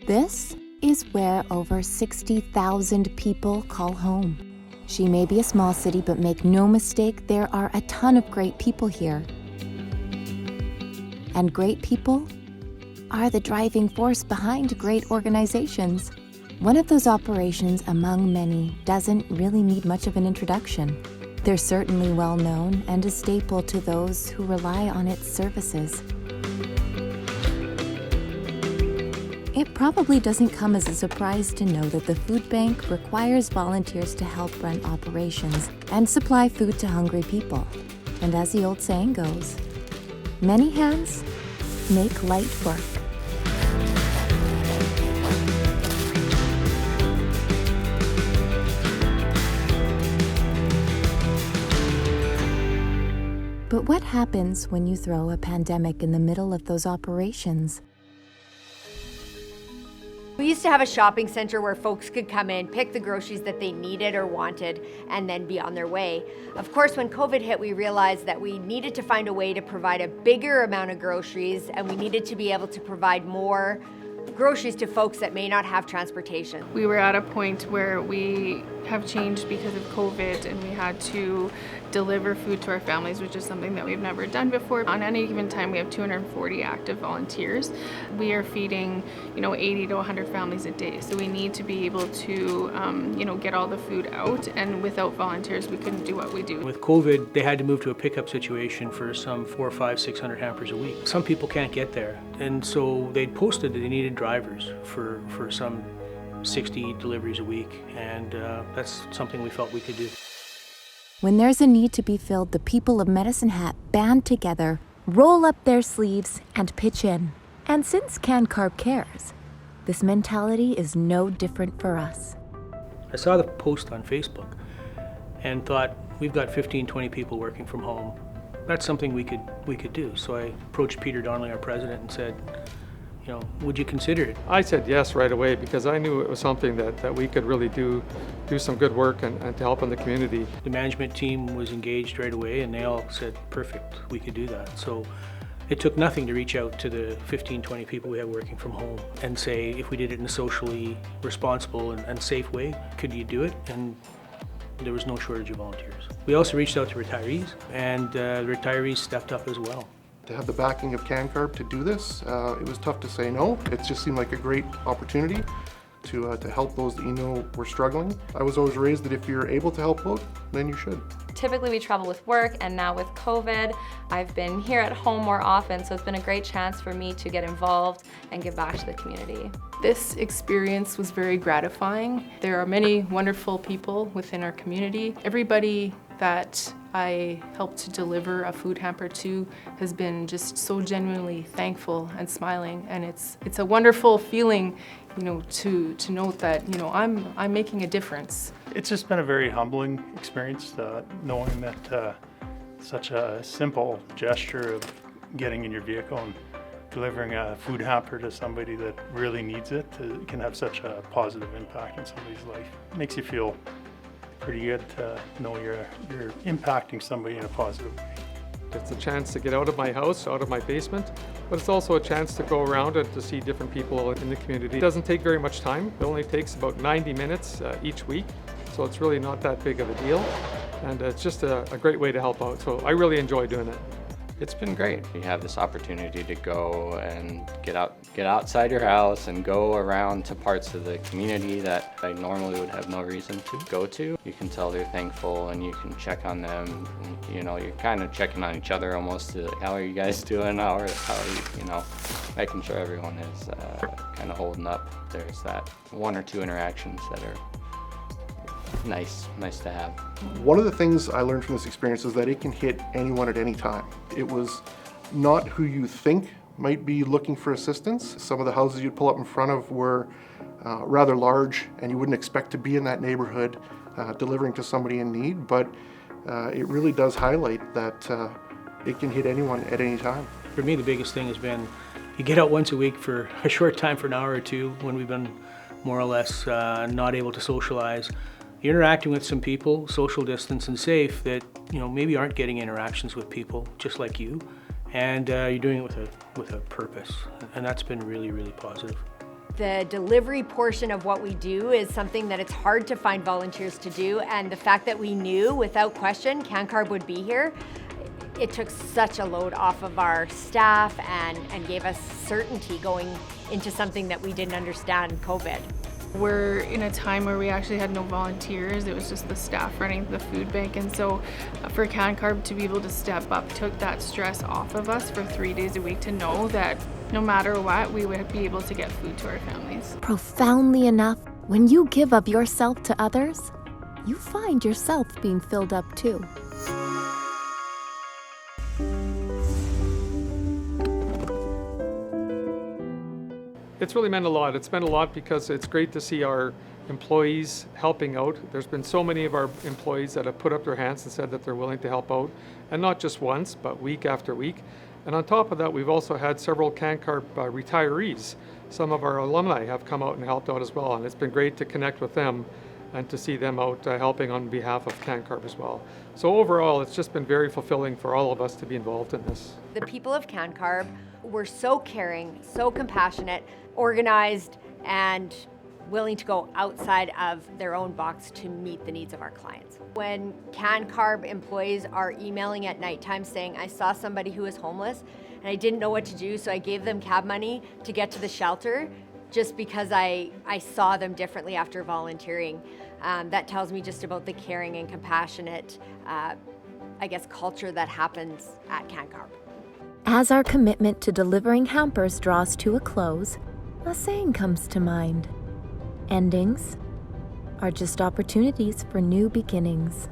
This is where over 60,000 people call home. She may be a small city, but make no mistake, there are a ton of great people here. And great people are the driving force behind great organizations. One of those operations among many doesn't really need much of an introduction. They're certainly well known and a staple to those who rely on its services. It probably doesn't come as a surprise to know that the food bank requires volunteers to help run operations and supply food to hungry people. And as the old saying goes, many hands make light work. But what happens when you throw a pandemic in the middle of those operations? We used to have a shopping center where folks could come in, pick the groceries that they needed or wanted, and then be on their way. Of course, when COVID hit, we realized that we needed to find a way to provide a bigger amount of groceries, and we needed to be able to provide more groceries to folks that may not have transportation. We were at a point where we have changed because of COVID, and we had to deliver food to our families, which is something that we've never done before. On any given time, we have 240 active volunteers. We are feeding, 80 to 100 families a day. So we need to be able to, get all the food out. And without volunteers, we couldn't do what we do. With COVID, they had to move to a pickup situation for some 400, 500, 600 hampers a week. Some people can't get there, and so they posted that they needed drivers for some 60 deliveries a week, and that's something we felt we could do. When there's a need to be filled, the people of Medicine Hat band together, roll up their sleeves, and pitch in. And since Cancarb cares, this mentality is no different for us. I saw the post on Facebook and thought, we've got 15, 20 people working from home. That's something we could do. So I approached Peter Donnelly, our president, and said, would you consider it? I said yes right away because I knew it was something that we could really do some good work and to help in the community. The management team was engaged right away, and they all said, perfect, we could do that. So it took nothing to reach out to the 15, 20 people we have working from home and say, if we did it in a socially responsible and safe way, could you do it? And there was no shortage of volunteers. We also reached out to retirees, and the retirees stepped up as well. To have the backing of Cancarb to do this, it was tough to say no. It just seemed like a great opportunity to help those that were struggling. I was always raised that if you're able to help out, then you should. Typically we travel with work, and now with COVID, I've been here at home more often, so it's been a great chance for me to get involved and give back to the community. This experience was very gratifying. There are many wonderful people within our community. Everybody that I helped to deliver a food hamper to has been just so genuinely thankful and smiling, and it's a wonderful feeling, to note that I'm making a difference. It's just been a very humbling experience, knowing that such a simple gesture of getting in your vehicle and delivering a food hamper to somebody that really needs it can have such a positive impact in somebody's life. It makes you feel pretty good to know you're impacting somebody in a positive way. It's a chance to get out of my house, out of my basement, but it's also a chance to go around and to see different people in the community. It doesn't take very much time. It only takes about 90 minutes each week, so it's really not that big of a deal, and it's just a great way to help out, so I really enjoy doing it. It's been great. You have this opportunity to go and get outside your house and go around to parts of the community that I normally would have no reason to go to. You can tell they're thankful, and you can check on them. You're kind of checking on each other almost. Like, how are you guys doing? How are you, making sure everyone is kind of holding up. There's that one or two interactions that are nice to have. One of the things I learned from this experience is that it can hit anyone at any time. It was not who you think might be looking for assistance. Some of the houses you'd pull up in front of were rather large, and you wouldn't expect to be in that neighborhood delivering to somebody in need, but it really does highlight that it can hit anyone at any time. For me, the biggest thing has been you get out once a week for a short time, for an hour or two, when we've been more or less not able to socialize. You're interacting with some people, social distance and safe, that maybe aren't getting interactions with people just like you, and you're doing it with a purpose, and that's been really, really positive. The delivery portion of what we do is something that it's hard to find volunteers to do, and the fact that we knew without question Cancarb would be here, it took such a load off of our staff and gave us certainty going into something that we didn't understand in COVID. We're in a time where we actually had no volunteers. It was just the staff running the food bank. And so for Cancarb to be able to step up took that stress off of us for 3 days a week to know that no matter what, we would be able to get food to our families. Profoundly enough, when you give of yourself to others, you find yourself being filled up too. It's really meant a lot. It's meant a lot because it's great to see our employees helping out. There's been so many of our employees that have put up their hands and said that they're willing to help out, and not just once, but week after week. And on top of that, we've also had several Cancarb retirees. Some of our alumni have come out and helped out as well, and it's been great to connect with them and to see them out helping on behalf of Cancarb as well. So overall, it's just been very fulfilling for all of us to be involved in this. The people of Cancarb were so caring, so compassionate, organized, and willing to go outside of their own box to meet the needs of our clients. When Cancarb employees are emailing at nighttime saying, I saw somebody who was homeless and I didn't know what to do, so I gave them cab money to get to the shelter just because I saw them differently after volunteering. That tells me just about the caring and compassionate, culture that happens at Cancarb. As our commitment to delivering hampers draws to a close, a saying comes to mind. Endings are just opportunities for new beginnings.